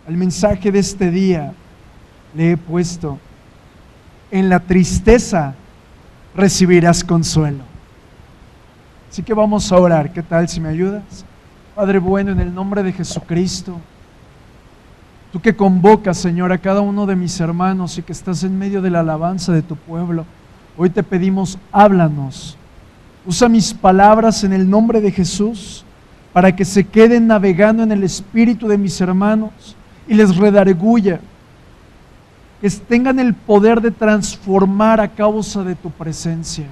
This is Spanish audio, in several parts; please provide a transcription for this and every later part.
al mensaje de este día le he puesto: en la tristeza recibirás consuelo. Así que vamos a orar. ¿Qué tal si me ayudas? Padre bueno, en el nombre de Jesucristo, tú que convocas, Señor, a cada uno de mis hermanos y que estás en medio de la alabanza de tu pueblo, hoy te pedimos, háblanos. Usa mis palabras en el nombre de Jesús para que se queden navegando en el espíritu de mis hermanos y les redarguya, que tengan el poder de transformar a causa de tu presencia.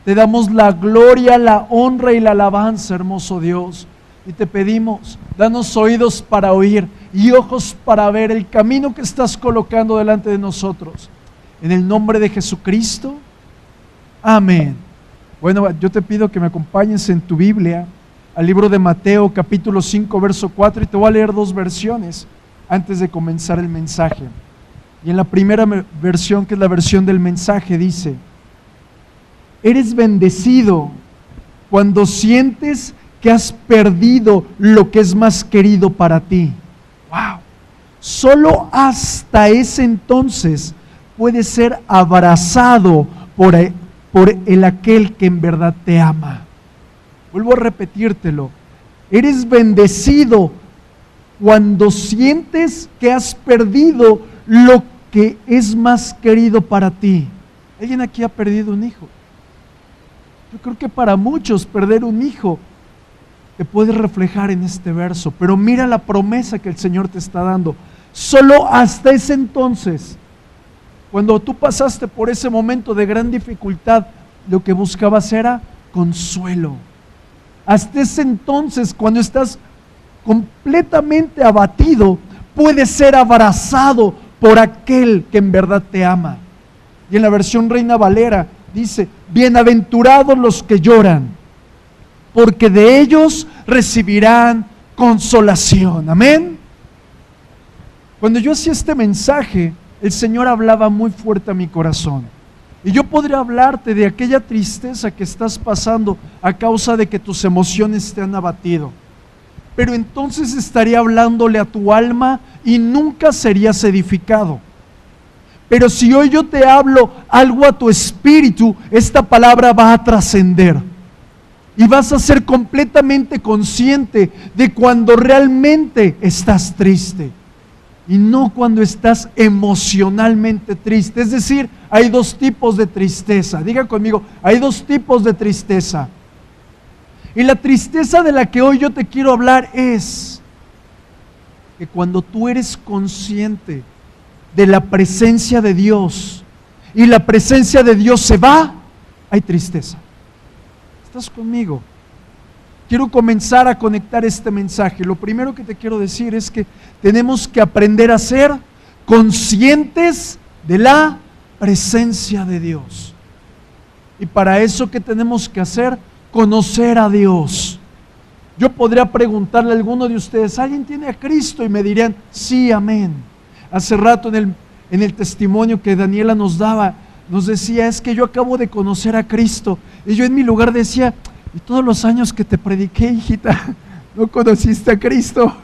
Te damos la gloria, la honra y la alabanza, hermoso Dios, y te pedimos, danos oídos para oír y ojos para ver el camino que estás colocando delante de nosotros. En el nombre de Jesucristo, amén. Bueno, yo te pido que me acompañes en tu Biblia al libro de Mateo, capítulo 5, verso 4, y te voy a leer dos versiones antes de comenzar el mensaje. Y en la primera versión, que es la versión del mensaje, dice: eres bendecido cuando sientes que has perdido lo que es más querido para ti. ¡Wow! Solo hasta ese entonces puedes ser abrazado por el aquel que en verdad te ama. Vuelvo a repetírtelo. Eres bendecido cuando sientes que has perdido lo que es más querido para ti. ¿Alguien aquí ha perdido un hijo? Yo creo que para muchos perder un hijo te puede reflejar en este verso, pero mira la promesa que el Señor te está dando. Solo hasta ese entonces, cuando tú pasaste por ese momento de gran dificultad, lo que buscabas era consuelo. Hasta ese entonces, cuando estás completamente abatido, puedes ser abrazado por aquel que en verdad te ama. Y en la versión Reina Valera dice: bienaventurados los que lloran, porque de ellos recibirán consolación. Amén. Cuando yo hacía este mensaje, el Señor hablaba muy fuerte a mi corazón. Y yo podría hablarte de aquella tristeza que estás pasando a causa de que tus emociones te han abatido. Pero entonces estaría hablándole a tu alma y nunca serías edificado. Pero si hoy yo te hablo algo a tu espíritu, esta palabra va a trascender. Y vas a ser completamente consciente de cuando realmente estás triste. Y no cuando estás emocionalmente triste. Es decir, hay dos tipos de tristeza. Diga conmigo, hay dos tipos de tristeza. Y la tristeza de la que hoy yo te quiero hablar es que cuando tú eres consciente de la presencia de Dios y la presencia de Dios se va, hay tristeza. ¿Estás conmigo? Quiero comenzar a conectar este mensaje. Lo primero que te quiero decir es que tenemos que aprender a ser conscientes de la presencia de Dios. Y para eso, ¿qué tenemos que hacer? Conocer a Dios. Yo podría preguntarle a alguno de ustedes: ¿alguien tiene a Cristo? Y me dirían: sí, amén. Hace rato en el testimonio que Daniela nos daba, nos decía: es que yo acabo de conocer a Cristo. Y yo en mi lugar decía: y todos los años que te prediqué, hijita, no conociste a Cristo.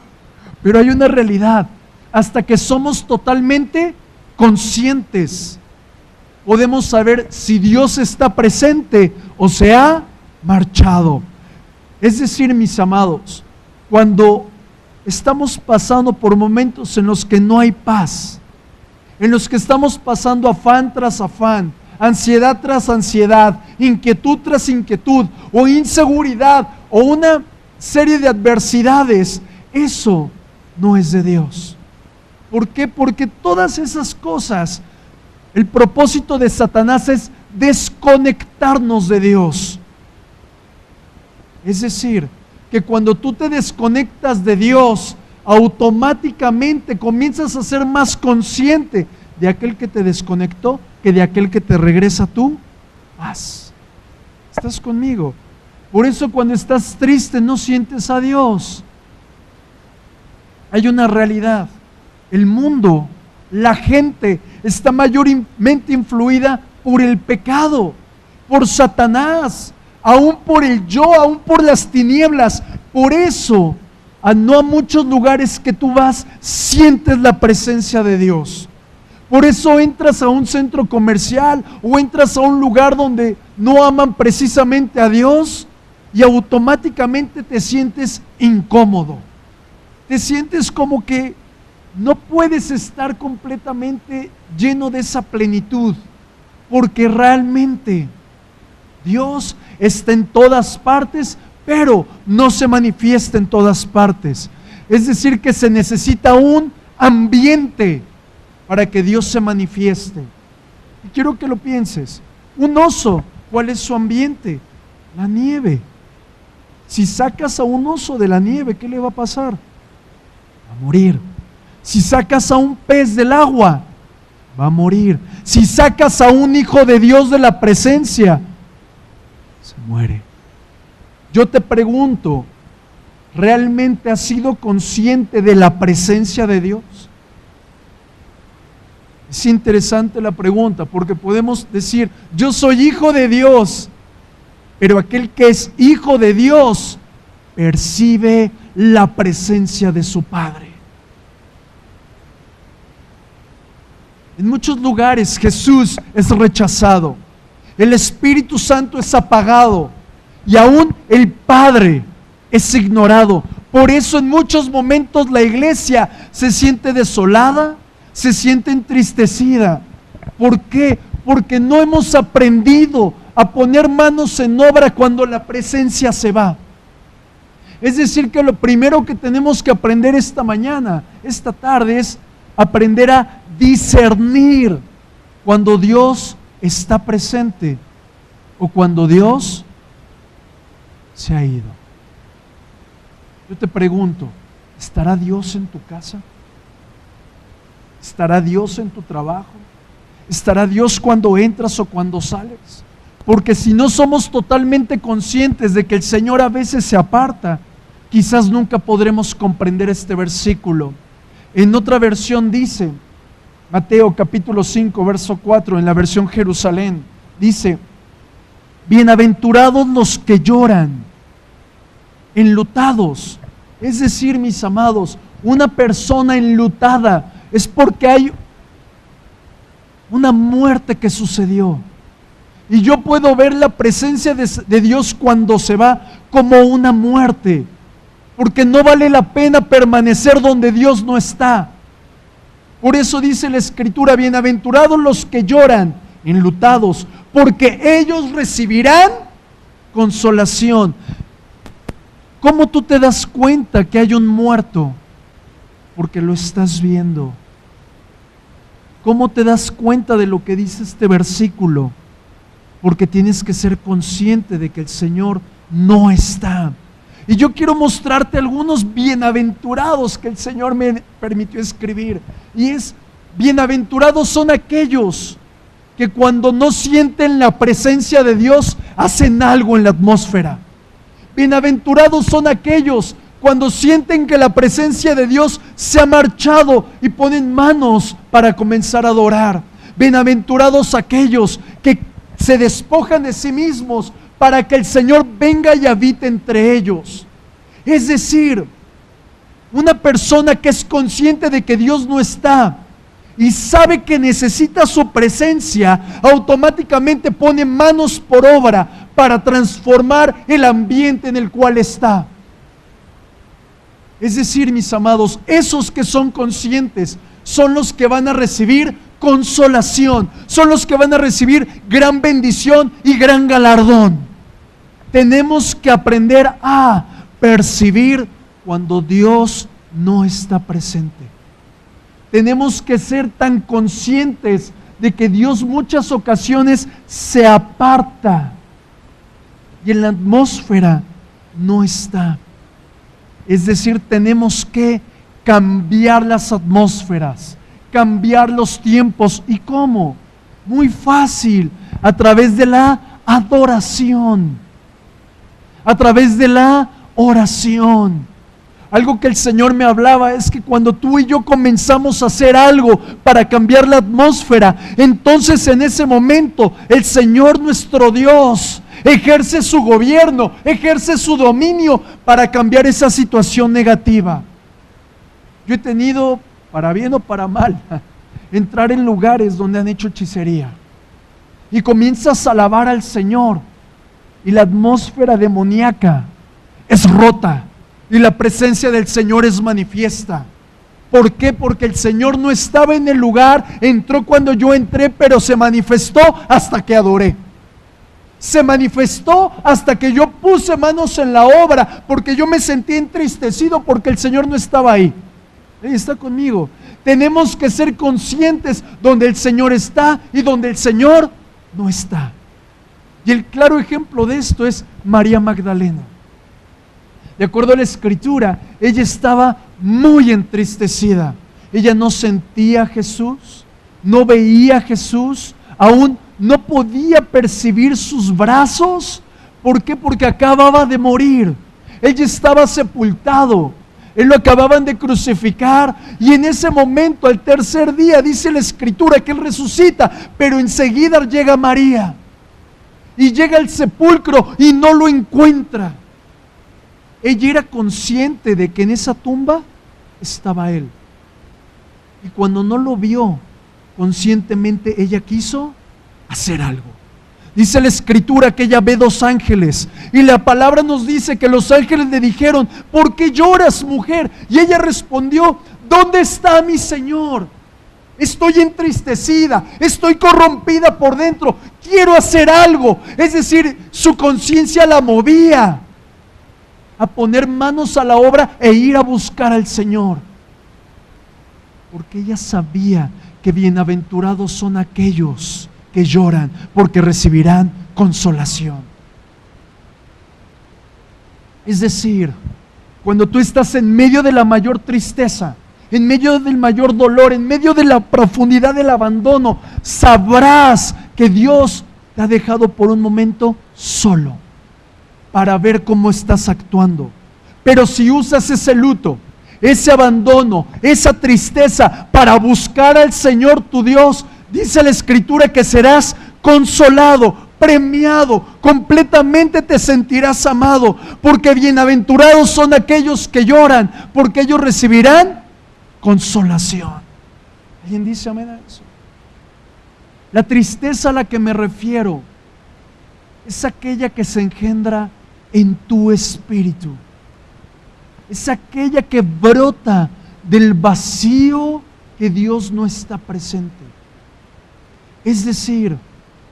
Pero hay una realidad: hasta que somos totalmente conscientes, podemos saber si Dios está presente o se ha marchado. Es decir, mis amados, cuando estamos pasando por momentos en los que no hay paz, en los que estamos pasando afán tras afán, ansiedad tras ansiedad, inquietud tras inquietud, o inseguridad, o una serie de adversidades, eso no es de Dios. ¿Por qué? Porque todas esas cosas, el propósito de Satanás es desconectarnos de Dios. Es decir, que cuando tú te desconectas de Dios, automáticamente comienzas a ser más consciente de aquel que te desconectó que de aquel que te regresa tu paz. ¿Estás conmigo? Por eso cuando estás triste no sientes a Dios. Hay una realidad: el mundo, la gente está mayormente influida por el pecado, por Satanás, aún por el yo, aún por las tinieblas. Por eso no a muchos lugares que tú vas, sientes la presencia de Dios. Por eso entras a un centro comercial o entras a un lugar donde no aman precisamente a Dios y automáticamente te sientes incómodo. Te sientes como que no puedes estar completamente lleno de esa plenitud, porque realmente Dios está en todas partes, pero no se manifiesta en todas partes. Es decir, que se necesita un ambiente para que Dios se manifieste. Y quiero que lo pienses. Un oso, ¿cuál es su ambiente? La nieve. Si sacas a un oso de la nieve, ¿qué le va a pasar? Va a morir. Si sacas a un pez del agua, va a morir. Si sacas a un hijo de Dios de la presencia, se muere. Yo te pregunto, ¿realmente has sido consciente de la presencia de Dios? Es interesante la pregunta, porque podemos decir, yo soy hijo de Dios, pero aquel que es hijo de Dios percibe la presencia de su Padre. En muchos lugares Jesús es rechazado, el Espíritu Santo es apagado y aún el Padre es ignorado. Por eso en muchos momentos la iglesia se siente desolada, se siente entristecida. ¿Por qué? Porque no hemos aprendido a poner manos en obra cuando la presencia se va. Es decir, que lo primero que tenemos que aprender esta mañana, esta tarde, es aprender a discernir cuando Dios está presente o cuando Dios se ha ido. Yo te pregunto, ¿estará Dios en tu casa? ¿Estará Dios en tu trabajo? ¿Estará Dios cuando entras o cuando sales? Porque si no somos totalmente conscientes de que el Señor a veces se aparta, quizás nunca podremos comprender este versículo. En otra versión dice, Mateo capítulo 5, verso 4, en la versión Jerusalén, dice, bienaventurados los que lloran, enlutados. Es decir, mis amados, una persona enlutada es porque hay una muerte que sucedió. Y yo puedo ver la presencia de Dios cuando se va como una muerte, porque no vale la pena permanecer donde Dios no está. Por eso dice la Escritura, bienaventurados los que lloran, enlutados, porque ellos recibirán consolación. ¿Cómo tú te das cuenta que hay un muerto? Porque lo estás viendo. ¿Cómo te das cuenta de lo que dice este versículo? Porque tienes que ser consciente de que el Señor no está. Y yo quiero mostrarte algunos bienaventurados que el Señor me permitió escribir. Y es, bienaventurados son aquellos que cuando no sienten la presencia de Dios, hacen algo en la atmósfera. Bienaventurados son aquellos cuando sienten que la presencia de Dios se ha marchado y ponen manos para comenzar a adorar. Bienaventurados aquellos que se despojan de sí mismos para que el Señor venga y habite entre ellos. Es decir, una persona que es consciente de que Dios no está y sabe que necesita su presencia, automáticamente pone manos por obra para transformar el ambiente en el cual está. Es decir, mis amados, esos que son conscientes son los que van a recibir consolación, son los que van a recibir gran bendición y gran galardón. Tenemos que aprender a percibir cuando Dios no está presente. Tenemos que ser tan conscientes de que Dios muchas ocasiones se aparta y en la atmósfera no está. Es decir, tenemos que cambiar las atmósferas, cambiar los tiempos. ¿Y cómo? Muy fácil, a través de la adoración, a través de la oración. Algo que el Señor me hablaba es que cuando tú y yo comenzamos a hacer algo para cambiar la atmósfera, entonces en ese momento el Señor nuestro Dios, ejerce su gobierno, ejerce su dominio para cambiar esa situación negativa. Yo he tenido, para bien o para mal, entrar en lugares donde han hecho hechicería y comienzas a alabar al Señor y la atmósfera demoníaca es rota y la presencia del Señor es manifiesta. ¿Por qué? Porque el Señor no estaba en el lugar, entró cuando yo entré, pero se manifestó hasta que adoré. Se manifestó hasta que yo puse manos en la obra, porque yo me sentí entristecido porque el Señor no estaba ahí. Él está conmigo. Tenemos que ser conscientes donde el Señor está y donde el Señor no está. Y el claro ejemplo de esto es María Magdalena. De acuerdo a la Escritura, ella estaba muy entristecida. Ella no sentía a Jesús, no veía a Jesús, aún no podía percibir sus brazos. ¿Por qué? Porque acababa de morir. Ella estaba sepultado. Él lo acababan de crucificar y en ese momento, al tercer día, dice la Escritura que Él resucita, pero enseguida llega María y llega al sepulcro y no lo encuentra. Ella era consciente de que en esa tumba estaba Él. Y cuando no lo vio, conscientemente ella quiso hacer algo. Dice la Escritura que ella ve 2 ángeles y la palabra nos dice que los ángeles le dijeron: ¿por qué lloras, mujer? Y ella respondió: ¿dónde está mi Señor? Estoy entristecida, estoy corrompida por dentro, quiero hacer algo. Es decir, su conciencia la movía a poner manos a la obra e ir a buscar al Señor, porque ella sabía que bienaventurados son aquellos que lloran, porque recibirán consolación. Es decir, cuando tú estás en medio de la mayor tristeza, en medio del mayor dolor, en medio de la profundidad del abandono, sabrás que Dios te ha dejado por un momento solo para ver cómo estás actuando. Pero si usas ese luto, ese abandono, esa tristeza para buscar al Señor tu Dios, dice la Escritura que serás consolado, premiado, completamente te sentirás amado, porque bienaventurados son aquellos que lloran, porque ellos recibirán consolación. ¿Alguien dice amén a eso? La tristeza a la que me refiero es aquella que se engendra en tu espíritu. Es aquella que brota del vacío que Dios no está presente. Es decir,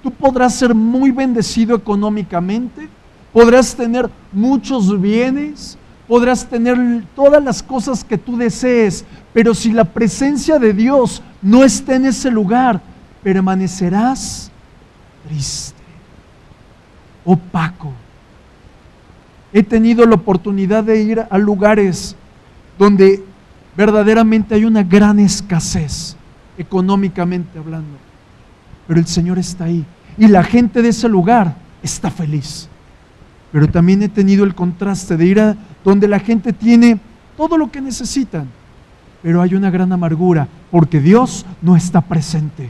tú podrás ser muy bendecido económicamente, podrás tener muchos bienes, podrás tener todas las cosas que tú desees, pero si la presencia de Dios no está en ese lugar, permanecerás triste, opaco. He tenido la oportunidad de ir a lugares donde verdaderamente hay una gran escasez, económicamente hablando, pero el Señor está ahí y la gente de ese lugar está feliz. Pero también he tenido el contraste de ir a donde la gente tiene todo lo que necesitan, pero hay una gran amargura porque Dios no está presente.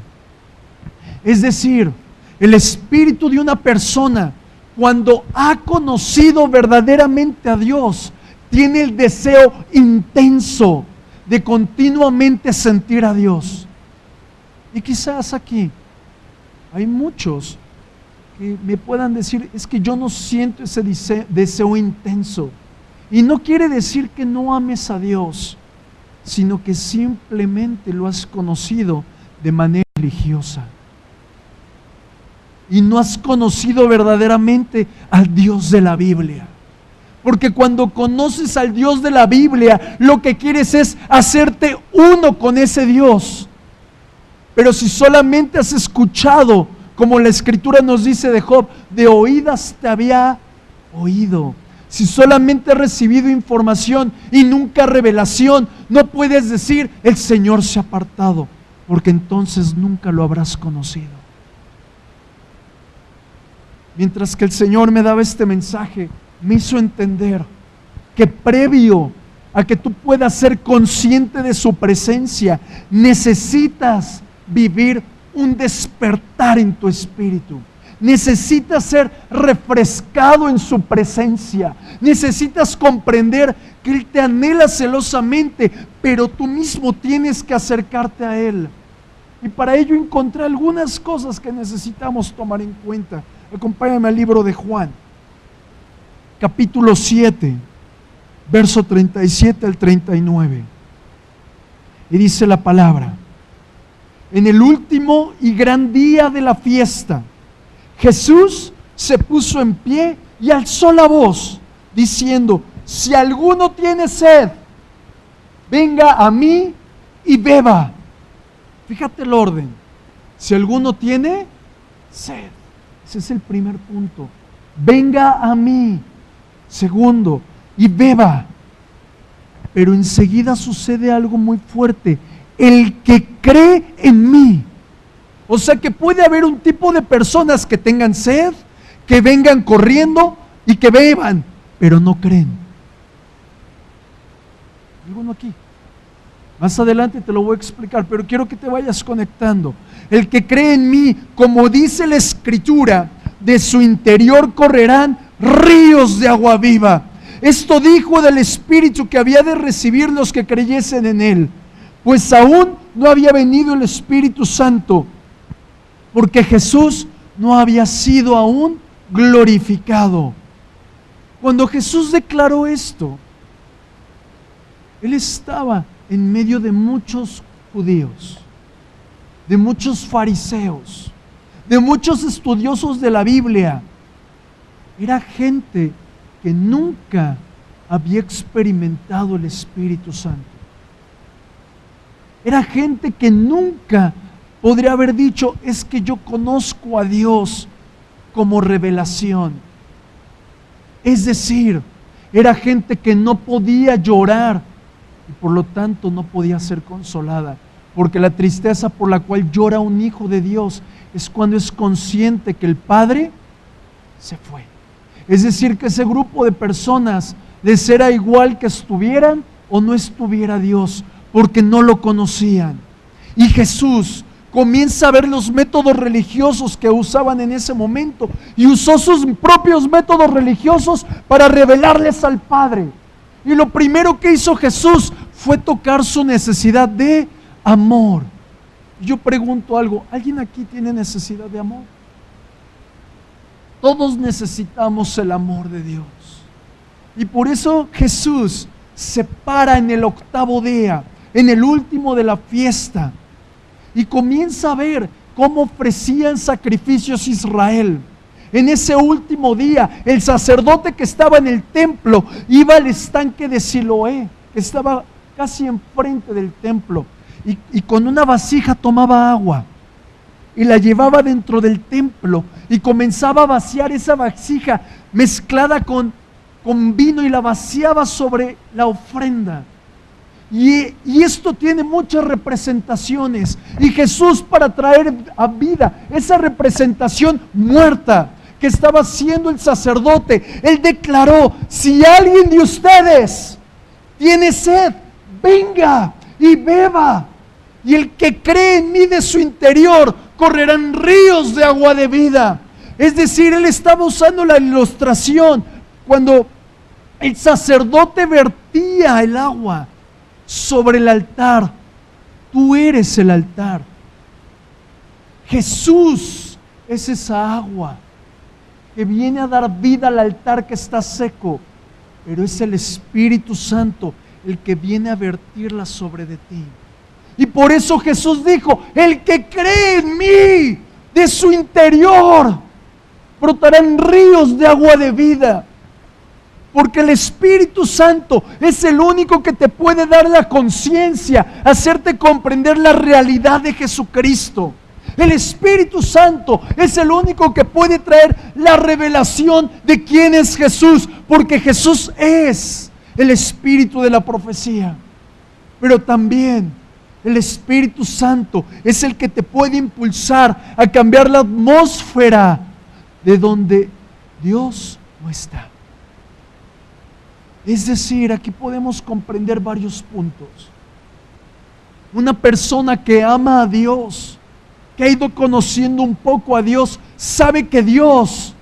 Es decir, el espíritu de una persona, cuando ha conocido verdaderamente a Dios, tiene el deseo intenso de continuamente sentir a Dios. Y quizás aquí hay muchos que me puedan decir: es que yo no siento ese deseo intenso. Y no quiere decir que no ames a Dios, sino que simplemente lo has conocido de manera religiosa. Y no has conocido verdaderamente al Dios de la Biblia. Porque cuando conoces al Dios de la Biblia, lo que quieres es hacerte uno con ese Dios. Pero si solamente has escuchado, como la Escritura nos dice de Job, de oídas te había oído. Si solamente has recibido información y nunca revelación, no puedes decir: el Señor se ha apartado, porque entonces nunca lo habrás conocido. Mientras que el Señor me daba este mensaje, me hizo entender que previo a que tú puedas ser consciente de su presencia, necesitas vivir un despertar en tu espíritu. Necesitas ser refrescado en su presencia. Necesitas comprender que Él te anhela celosamente, pero tú mismo tienes que acercarte a Él. Y para ello encontré algunas cosas que necesitamos tomar en cuenta. Acompáñame al libro de Juan, capítulo 7, verso 37 al 39. Y dice la palabra: en el último y gran día de la fiesta, Jesús se puso en pie y alzó la voz, diciendo: si alguno tiene sed, venga a mí y beba. Fíjate el orden. Si alguno tiene sed. Ese es el primer punto. Venga a mí. Segundo, y beba. Pero enseguida sucede algo muy fuerte. El que cree en mí. O sea que puede haber un tipo de personas que tengan sed, que vengan corriendo y que beban, pero no creen. ¿Alguno aquí? Más adelante te lo voy a explicar, pero quiero que te vayas conectando. El que cree en mí, como dice la Escritura, de su interior correrán ríos de agua viva. Esto dijo del Espíritu que había de recibir los que creyesen en Él, pues aún no había venido el Espíritu Santo, porque Jesús no había sido aún glorificado. Cuando Jesús declaró esto, Él estaba en medio de muchos judíos, de muchos fariseos, de muchos estudiosos de la Biblia. Era gente que nunca había experimentado el Espíritu Santo. Era gente que nunca podría haber dicho: es que yo conozco a Dios como revelación. Es decir, era gente que no podía llorar y por lo tanto no podía ser consolada, porque la tristeza por la cual llora un hijo de Dios es cuando es consciente que el Padre se fue. Es decir, que ese grupo de personas les era igual que estuvieran o no estuviera Dios, porque no lo conocían. Y Jesús comienza a ver los métodos religiosos que usaban en ese momento y usó sus propios métodos religiosos para revelarles al Padre. Y lo primero que hizo Jesús fue tocar su necesidad de amor. Yo pregunto algo: ¿alguien aquí tiene necesidad de amor? Todos necesitamos el amor de Dios. Y por eso Jesús se para en el octavo día, en el último de la fiesta, y comienza a ver cómo ofrecían sacrificios Israel. En ese último día, el sacerdote que estaba en el templo iba al estanque de Siloé, que estaba casi enfrente del templo, y con una vasija tomaba agua y la llevaba dentro del templo y comenzaba a vaciar esa vasija mezclada con vino y la vaciaba sobre la ofrenda. Y esto tiene muchas representaciones. Y Jesús, para traer a vida esa representación muerta que estaba haciendo el sacerdote, Él declaró: si alguien de ustedes tiene sed, venga y beba. Y el que cree en mí, de su interior correrán ríos de agua de vida. Es decir, Él estaba usando la ilustración cuando el sacerdote vertía el agua sobre el altar. Tú eres el altar. Jesús es esa agua que viene a dar vida al altar que está seco, pero es el Espíritu Santo el que viene a vertirla sobre de ti. Y por eso Jesús dijo: el que cree en mí, de su interior brotarán ríos de agua de vida. Porque el Espíritu Santo es el único que te puede dar la conciencia, hacerte comprender la realidad de Jesucristo. El Espíritu Santo es el único que puede traer la revelación de quién es Jesús, porque Jesús es el Espíritu de la profecía. Pero también el Espíritu Santo es el que te puede impulsar a cambiar la atmósfera de donde Dios no está. Es decir, aquí podemos comprender varios puntos. Una persona que ama a Dios, que ha ido conociendo un poco a Dios, sabe que Dios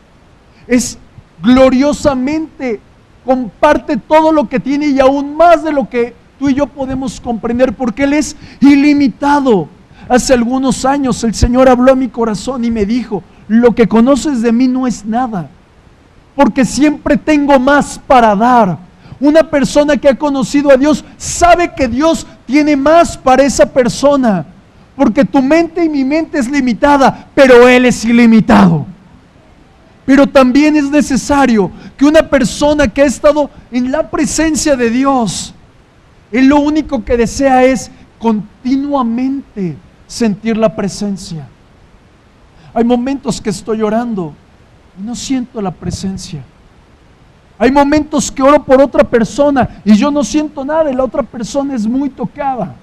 es gloriosamente, comparte todo lo que tiene y aún más de lo que tú y yo podemos comprender, porque Él es ilimitado. Hace algunos años el Señor habló a mi corazón y me dijo: lo que conoces de mí no es nada, porque siempre tengo más para dar. Una persona que ha conocido a Dios sabe que Dios tiene más para esa persona, porque tu mente y mi mente es limitada, pero Él es ilimitado. Pero también es necesario que una persona que ha estado en la presencia de Dios, Él lo único que desea es continuamente sentir la presencia. Hay momentos que estoy orando y no siento la presencia. Hay momentos que oro por otra persona y yo no siento nada y la otra persona es muy tocada.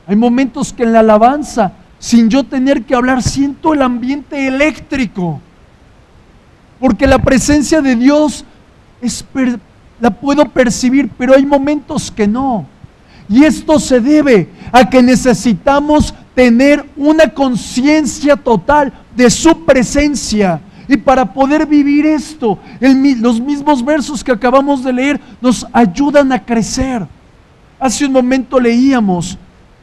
Hay momentos que en la alabanza, sin yo tener que hablar, siento el ambiente eléctrico, porque la presencia de Dios la puedo percibir, pero hay momentos que no. Y esto se debe a que necesitamos tener una conciencia total de su presencia. Y para poder vivir esto, los mismos versos que acabamos de leer nos ayudan a crecer. Hace un momento leíamos: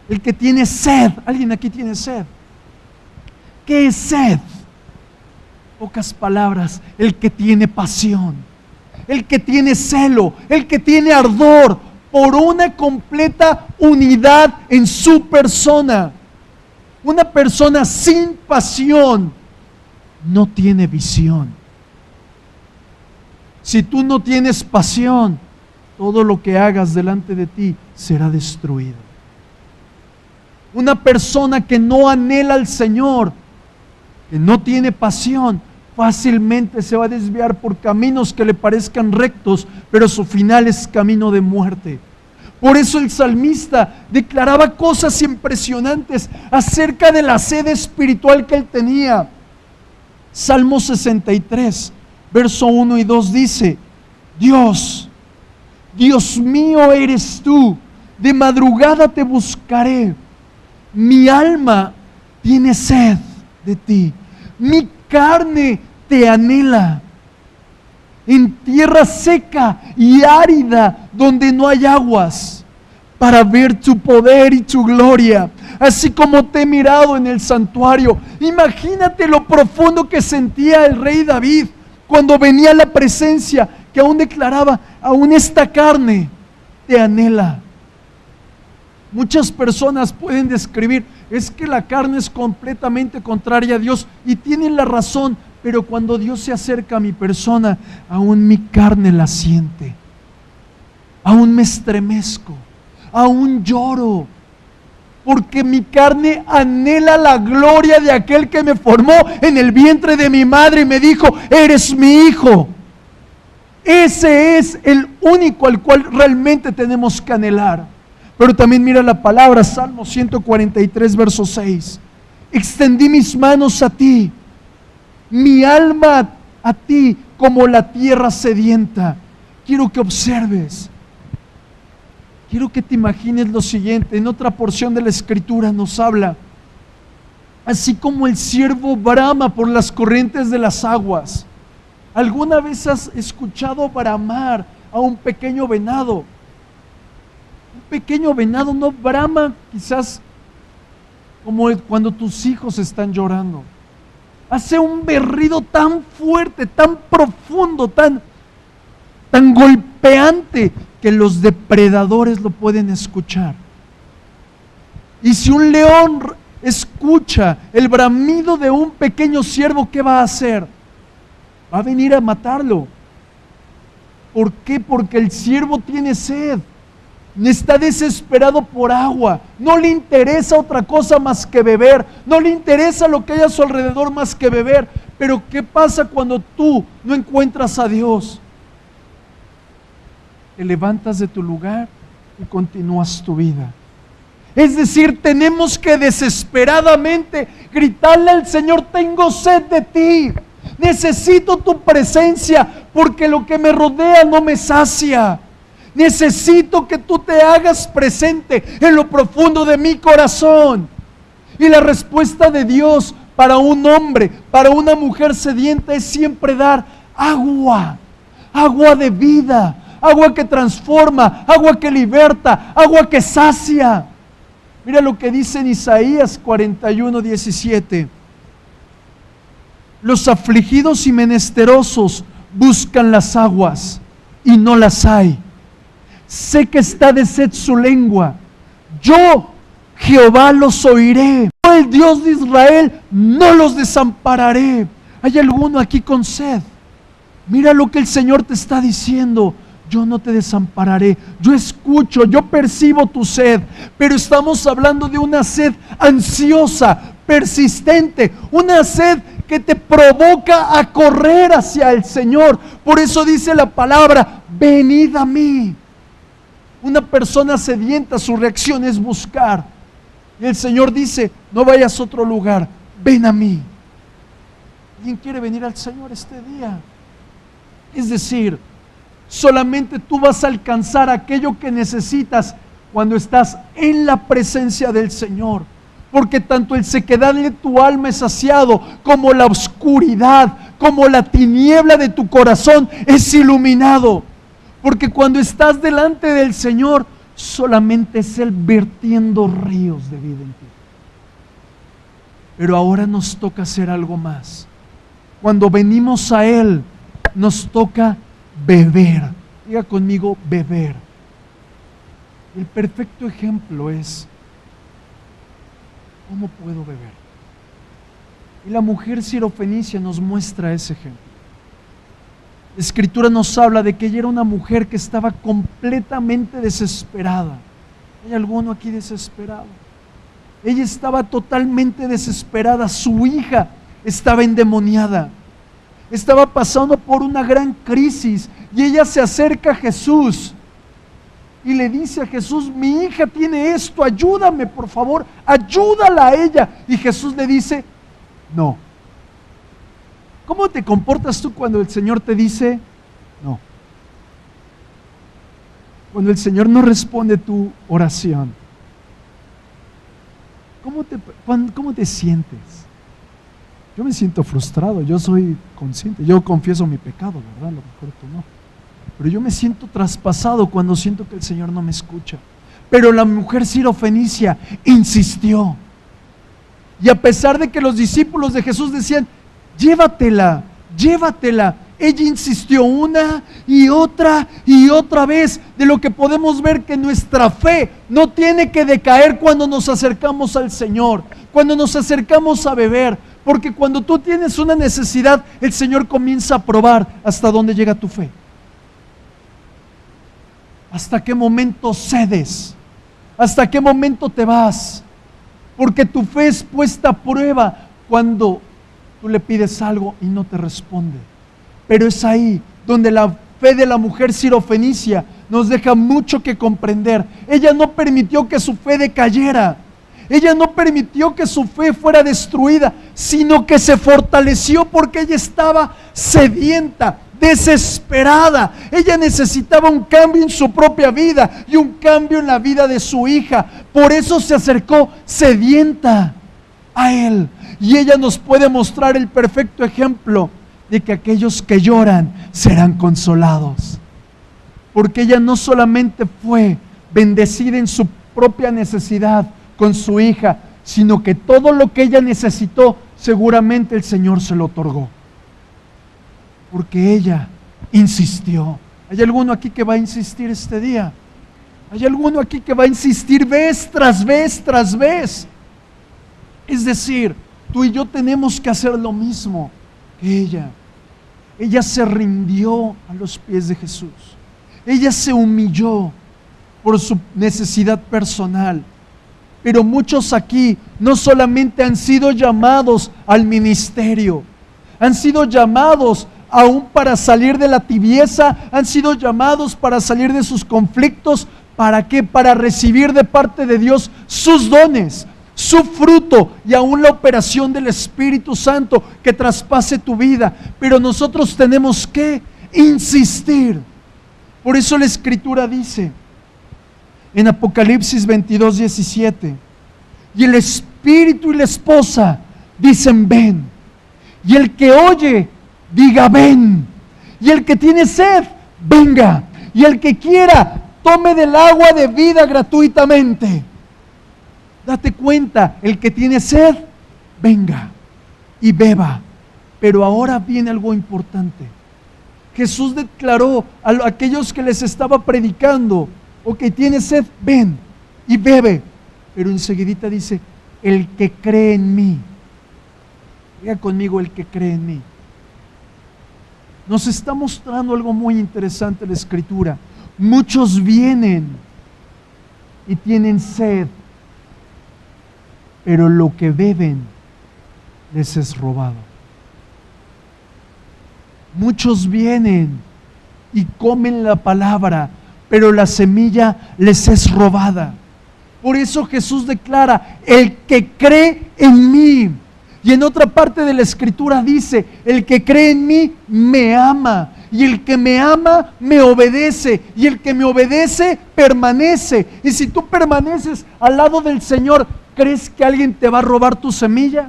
el que tiene sed. ¿Alguien aquí tiene sed? ¿Qué es sed? Pocas palabras: el que tiene pasión, el que tiene celo, el que tiene ardor por una completa unidad en su persona. Una persona sin pasión no tiene visión. Si tú no tienes pasión, todo lo que hagas delante de ti será destruido. Una persona que no anhela al Señor, que no tiene pasión, fácilmente se va a desviar por caminos que le parezcan rectos, pero su final es camino de muerte. Por eso el salmista declaraba cosas impresionantes acerca de la sed espiritual que él tenía. Salmo 63, verso 1 y 2 dice: Dios mío eres tú, de madrugada te buscaré. Mi alma tiene sed de ti, mi carne te anhela, en tierra seca y árida donde no hay aguas, para ver tu poder y tu gloria, así como te he mirado en el santuario. Imagínate lo profundo que sentía el rey David cuando venía a la presencia, que aún declaraba: aún esta carne te anhela. Muchas personas pueden describir: es que la carne es completamente contraria a Dios, y tienen la razón, pero cuando Dios se acerca a mi persona, aún mi carne la siente, aún me estremezco, aún lloro, porque mi carne anhela la gloria de aquel que me formó en el vientre de mi madre y me dijo: eres mi hijo. Ese es el único al cual realmente tenemos que anhelar. Pero también mira la palabra, Salmo 143, verso 6. Extendí mis manos a ti, mi alma a ti, como la tierra sedienta. Quiero que observes, quiero que te imagines lo siguiente. En otra porción de la Escritura nos habla: así como el ciervo brama por las corrientes de las aguas. ¿Alguna vez has escuchado bramar a un pequeño venado? Un pequeño venado no brama quizás como cuando tus hijos están llorando. Hace un berrido tan fuerte, tan profundo, tan golpeante, que los depredadores lo pueden escuchar. Y si un león escucha el bramido de un pequeño ciervo, ¿qué va a hacer? Va a venir a matarlo. ¿Por qué? Porque el ciervo tiene sed, está desesperado por agua, no le interesa otra cosa más que beber, no le interesa lo que hay a su alrededor más que beber. Pero ¿qué pasa cuando tú no encuentras a Dios? Te levantas de tu lugar y continúas tu vida. Es decir, tenemos que desesperadamente gritarle al Señor: tengo sed de ti, necesito tu presencia, porque lo que me rodea no me sacia. Necesito que tú te hagas presente en lo profundo de mi corazón. Y la respuesta de Dios para un hombre, para una mujer sedienta, es siempre dar agua, agua de vida, agua que transforma, agua que liberta, agua que sacia. Mira lo que dice en Isaías 41:17. Los afligidos y menesterosos buscan las aguas y no las hay. Sé que está de sed su lengua. Yo, Jehová, los oiré. Yo, el Dios de Israel, no los desampararé. ¿Hay alguno aquí con sed? Mira lo que el Señor te está diciendo. Yo no te desampararé. Yo escucho, yo percibo tu sed. Pero estamos hablando de una sed ansiosa, persistente. Una sed que te provoca a correr hacia el Señor. Por eso dice la palabra, venid a mí. Una persona sedienta, su reacción es buscar. Y el Señor dice, no vayas a otro lugar, ven a mí. ¿Quién quiere venir al Señor este día? Es decir, solamente tú vas a alcanzar aquello que necesitas cuando estás en la presencia del Señor. Porque tanto el sequedad de tu alma es saciado, como la oscuridad, como la tiniebla de tu corazón es iluminado. Porque cuando estás delante del Señor, solamente es Él vertiendo ríos de vida en ti. Pero ahora nos toca hacer algo más. Cuando venimos a Él, nos toca beber. Diga conmigo, beber. El perfecto ejemplo es, ¿cómo puedo beber? Y la mujer sirofenicia nos muestra ese ejemplo. La Escritura nos habla de que ella era una mujer que estaba completamente desesperada. ¿Hay alguno aquí desesperado? Ella estaba totalmente desesperada. Su hija estaba endemoniada. Estaba pasando por una gran crisis y ella se acerca a Jesús y le dice a Jesús, mi hija tiene esto, ayúdame por favor, ayúdala a ella. Y Jesús le dice, no. ¿Cómo te comportas tú cuando el Señor te dice no? Cuando el Señor no responde tu oración, ¿cómo te sientes? Yo me siento frustrado, yo soy consciente, yo confieso mi pecado, ¿verdad? A lo mejor tú no. Pero yo me siento traspasado cuando siento que el Señor no me escucha. Pero la mujer sirofenicia insistió. Y a pesar de que los discípulos de Jesús decían, llévatela, llévatela, ella insistió una y otra vez. De lo que podemos ver que nuestra fe no tiene que decaer cuando nos acercamos al Señor, cuando nos acercamos a beber. Porque cuando tú tienes una necesidad, el Señor comienza a probar hasta dónde llega tu fe. ¿Hasta qué momento cedes? ¿Hasta qué momento te vas? Porque tu fe es puesta a prueba cuando tú le pides algo y no te responde. Pero es ahí donde la fe de la mujer sirofenicia nos deja mucho que comprender. Ella no permitió que su fe decayera. Ella no permitió que su fe fuera destruida, sino que se fortaleció porque ella estaba sedienta, desesperada. Ella necesitaba un cambio en su propia vida y un cambio en la vida de su hija. Por eso se acercó sedienta a Él. Y ella nos puede mostrar el perfecto ejemplo de que aquellos que lloran serán consolados. Porque ella no solamente fue bendecida en su propia necesidad con su hija, sino que todo lo que ella necesitó, seguramente el Señor se lo otorgó. Porque ella insistió. ¿Hay alguno aquí que va a insistir este día? ¿Hay alguno aquí que va a insistir vez tras vez tras vez? Es decir, tú y yo tenemos que hacer lo mismo que ella. Ella se rindió a los pies de Jesús. Ella se humilló por su necesidad personal. Pero muchos aquí no solamente han sido llamados al ministerio, han sido llamados aún para salir de la tibieza, han sido llamados para salir de sus conflictos. ¿Para qué? Para recibir de parte de Dios sus dones, su fruto y aún la operación del Espíritu Santo que traspase tu vida. Pero nosotros tenemos que insistir. Por eso la Escritura dice en Apocalipsis 22:17, y el Espíritu y la esposa dicen ven. Y el que oye, diga ven. Y el que tiene sed, venga. Y el que quiera, tome del agua de vida gratuitamente. Date cuenta, el que tiene sed, venga y beba. Pero ahora viene algo importante. Jesús declaró a aquellos que les estaba predicando, o que tiene sed, ven y bebe. Pero enseguidita dice, el que cree en mí. Diga conmigo, el que cree en mí. Nos está mostrando algo muy interesante la Escritura. Muchos vienen y tienen sed, pero lo que beben les es robado. Muchos vienen y comen la palabra, pero la semilla les es robada. Por eso Jesús declara, el que cree en mí. Y en otra parte de la Escritura dice, el que cree en mí me ama. Y el que me ama me obedece. Y el que me obedece permanece. Y si tú permaneces al lado del Señor, ¿crees que alguien te va a robar tu semilla?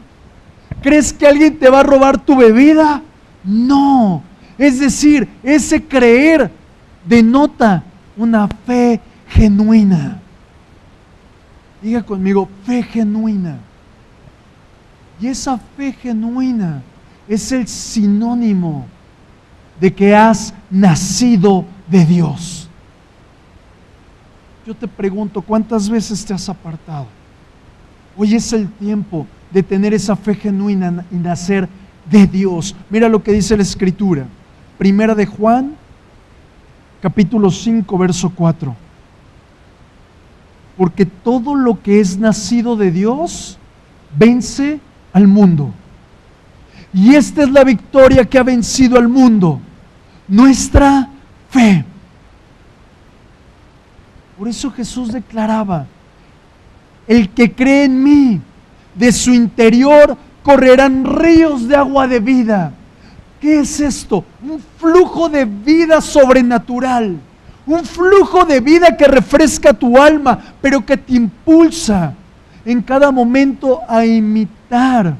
¿Crees que alguien te va a robar tu bebida? No. Es decir, ese creer denota una fe genuina. Diga conmigo, fe genuina. Y esa fe genuina es el sinónimo de que has nacido de Dios. Yo te pregunto, ¿cuántas veces te has apartado? Hoy es el tiempo de tener esa fe genuina y nacer de Dios. Mira lo que dice la Escritura. Primera de Juan, capítulo 5, verso 4. Porque todo lo que es nacido de Dios vence al mundo. Y esta es la victoria que ha vencido al mundo, nuestra fe. Por eso Jesús declaraba, el que cree en mí, de su interior correrán ríos de agua de vida. ¿Qué es esto? Un flujo de vida sobrenatural, un flujo de vida que refresca tu alma, pero que te impulsa en cada momento a imitar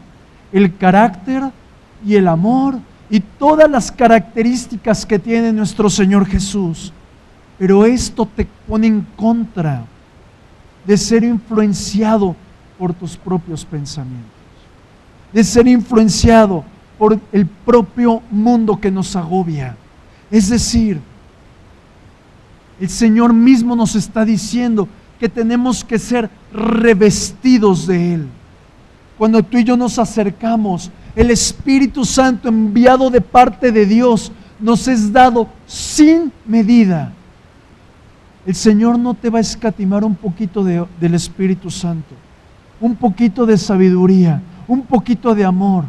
el carácter y el amor y todas las características que tiene nuestro Señor Jesús. Pero esto te pone en contra de ser influenciado por tus propios pensamientos, de ser influenciado por el propio mundo que nos agobia. Es decir, el Señor mismo nos está diciendo que tenemos que ser revestidos de Él. Cuando tú y yo nos acercamos, el Espíritu Santo enviado de parte de Dios nos es dado sin medida. El Señor no te va a escatimar un poquito del Espíritu Santo, un poquito de sabiduría, un poquito de amor.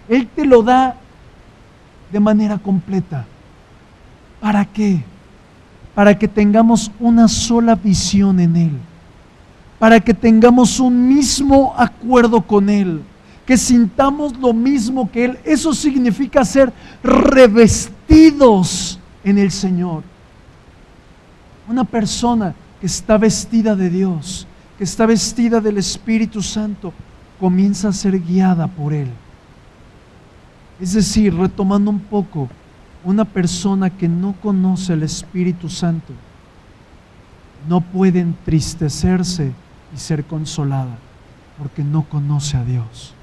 Él te lo da de manera completa. ¿Para qué? Para que tengamos una sola visión en Él, para que tengamos un mismo acuerdo con Él, que sintamos lo mismo que Él. Eso significa ser revestidos en el Señor. Una persona que está vestida de Dios, que está vestida del Espíritu Santo, comienza a ser guiada por Él. Es decir, retomando un poco, una persona que no conoce el Espíritu Santo no puede entristecerse y ser consolada porque no conoce a Dios.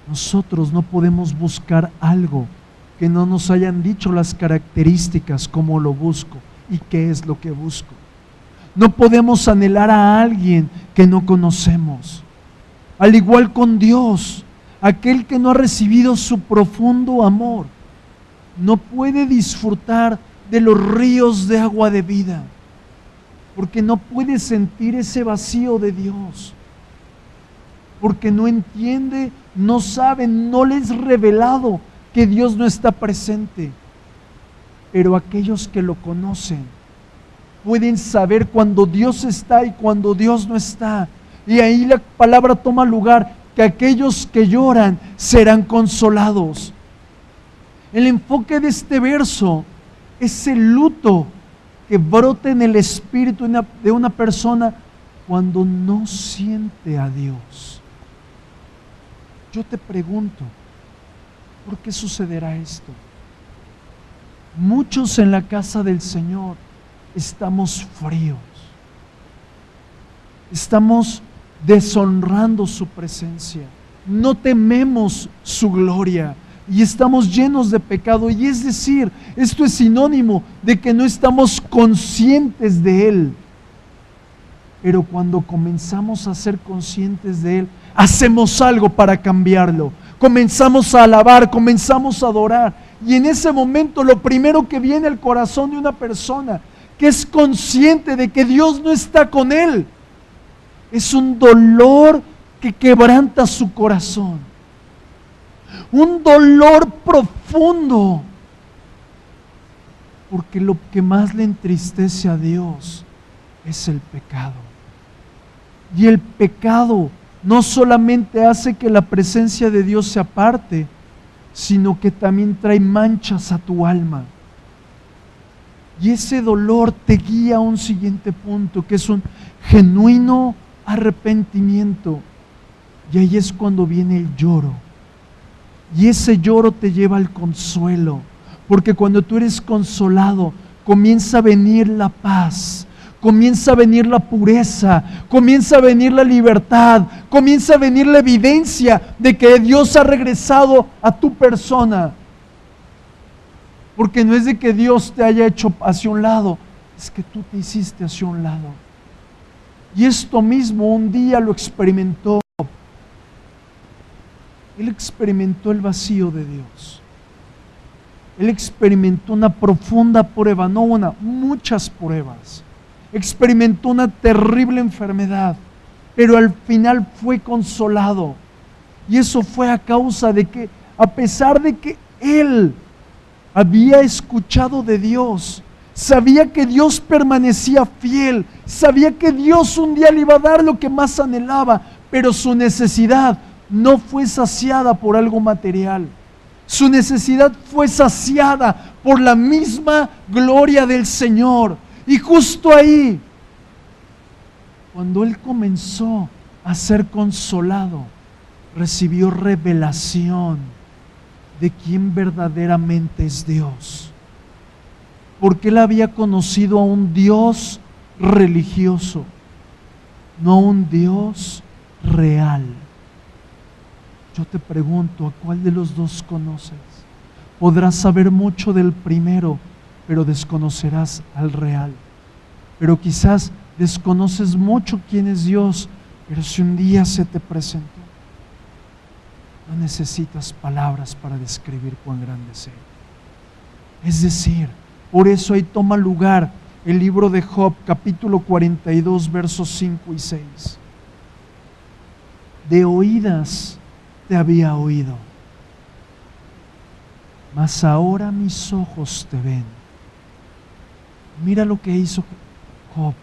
Nosotros no podemos buscar algo que no nos hayan dicho las características, cómo lo busco y qué es lo que busco. No podemos anhelar a alguien que no conocemos. Al igual con Dios, aquel que no ha recibido su profundo amor no puede disfrutar de los ríos de agua de vida, porque no puede sentir ese vacío de Dios, porque no entiende, no sabe, no le es revelado que Dios no está presente. Pero aquellos que lo conocen pueden saber cuando Dios está y cuando Dios no está. Y ahí la palabra toma lugar, que aquellos que lloran serán consolados. El enfoque de este verso es el luto que brota en el espíritu de una persona cuando no siente a Dios. Yo te pregunto, ¿por qué sucederá esto? Muchos en la casa del Señor estamos fríos, estamos deshonrando su presencia, no tememos su gloria y estamos llenos de pecado. Y es decir, esto es sinónimo de que no estamos conscientes de Él. Pero cuando comenzamos a ser conscientes de Él, hacemos algo para cambiarlo. Comenzamos a alabar, comenzamos a adorar. Y en ese momento lo primero que viene al corazón de una persona que es consciente de que Dios no está con él, es un dolor que quebranta su corazón. Un dolor profundo. Porque lo que más le entristece a Dios es el pecado. Y el pecado no solamente hace que la presencia de Dios se aparte, sino que también trae manchas a tu alma. Y ese dolor te guía a un siguiente punto, que es un genuino arrepentimiento. Y ahí es cuando viene el lloro. Y ese lloro te lleva al consuelo, porque cuando tú eres consolado, comienza a venir la paz, comienza a venir la pureza, comienza a venir la libertad, comienza a venir la evidencia de que Dios ha regresado a tu persona. Porque no es de que Dios te haya hecho hacia un lado, es que tú te hiciste hacia un lado. Y esto mismo un día lo experimentó. Él experimentó el vacío de Dios. Él experimentó una profunda prueba, no una, muchas pruebas. Experimentó una terrible enfermedad, pero al final fue consolado. Y eso fue a causa de que, a pesar de que él había escuchado de Dios, sabía que Dios permanecía fiel, sabía que Dios un día le iba a dar lo que más anhelaba, pero su necesidad no fue saciada por algo material. Su necesidad fue saciada por la misma gloria del Señor. Y justo ahí, cuando él comenzó a ser consolado, recibió revelación de quién verdaderamente es Dios. Porque él había conocido a un Dios religioso, no a un Dios real. Yo te pregunto, ¿a cuál de los dos conoces? Podrás saber mucho del primero, pero desconocerás al real. Pero quizás desconoces mucho quién es Dios, pero si un día se te presentó, no necesitas palabras para describir cuán grande es Él. Es decir, por eso ahí toma lugar el libro de Job, capítulo 42, versos 5 y 6. De oídas te había oído, mas ahora mis ojos te ven. Mira lo que hizo Job.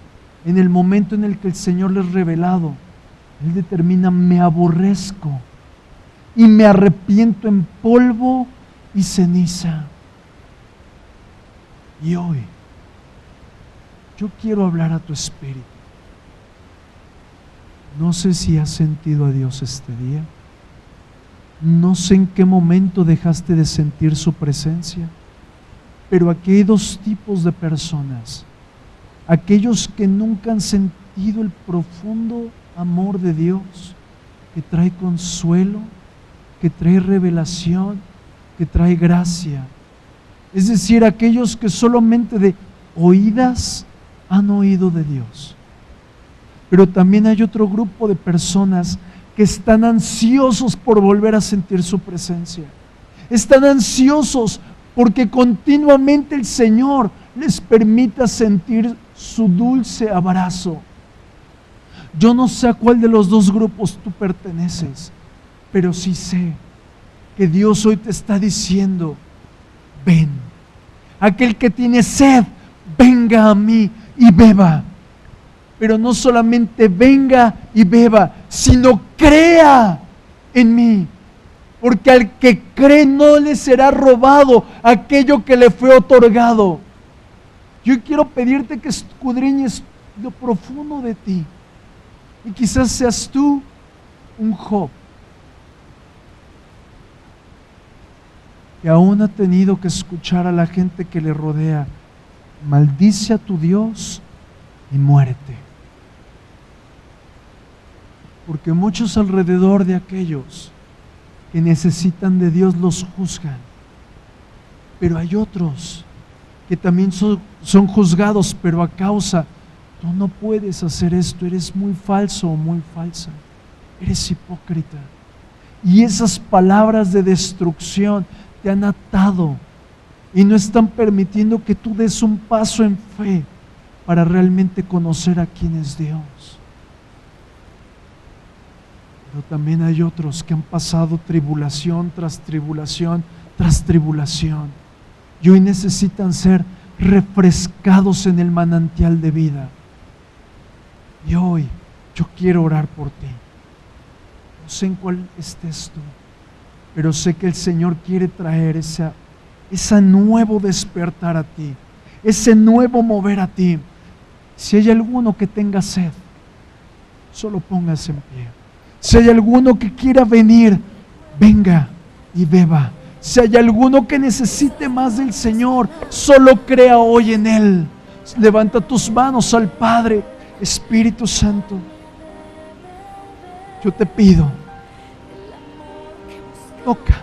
En el momento en el que el Señor le es revelado, él determina: me aborrezco y me arrepiento en polvo y ceniza. Y hoy yo quiero hablar a tu espíritu. No sé si has sentido a Dios este día. No sé en qué momento dejaste de sentir su presencia, pero aquí hay dos tipos de personas: aquellos que nunca han sentido el profundo amor de Dios, que trae consuelo, que trae revelación, que trae gracia. Es decir, aquellos que solamente de oídas han oído de Dios. Pero también hay otro grupo de personas que están ansiosos por volver a sentir su presencia. Están ansiosos porque continuamente el Señor les permita sentir su dulce abrazo. Yo no sé a cuál de los dos grupos tú perteneces, pero sí sé que Dios hoy te está diciendo: ven. Aquel que tiene sed, venga a mí y beba. Pero no solamente venga y beba, sino crea en mí. Porque al que cree no le será robado aquello que le fue otorgado. Yo quiero pedirte que escudriñes lo profundo de ti Y quizás seas tú un Job que aún ha tenido que escuchar a la gente que le rodea: maldice a tu Dios y muérete. Porque muchos alrededor de aquellos que necesitan de Dios los juzgan, pero hay otros que también son juzgados, pero a causa: tú no puedes hacer esto, eres muy falso o muy falsa, eres hipócrita. Y esas palabras de destrucción te han atado y no están permitiendo que tú des un paso en fe para realmente conocer a quién es Dios. Pero también hay otros que han pasado tribulación tras tribulación tras tribulación y hoy necesitan ser refrescados en el manantial de vida. Y hoy yo quiero orar por ti. No sé en cuál estés tú, pero sé que el Señor quiere traer ese nuevo despertar a ti, ese nuevo mover a ti. Si hay alguno que tenga sed, solo póngase en pie. Si hay alguno que quiera venir, venga y beba. Si hay alguno que necesite más del Señor, solo crea hoy en Él. Levanta tus manos al Padre. Espíritu Santo, yo te pido, toca.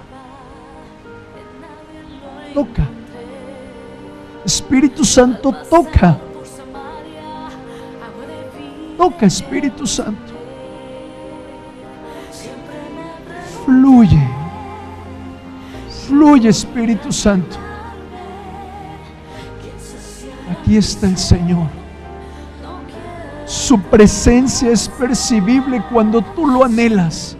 Espíritu Santo, toca. Toca, Espíritu Santo. Fluye. Fluye, Espíritu Santo. Aquí está el Señor. Su presencia es percibible cuando tú lo anhelas.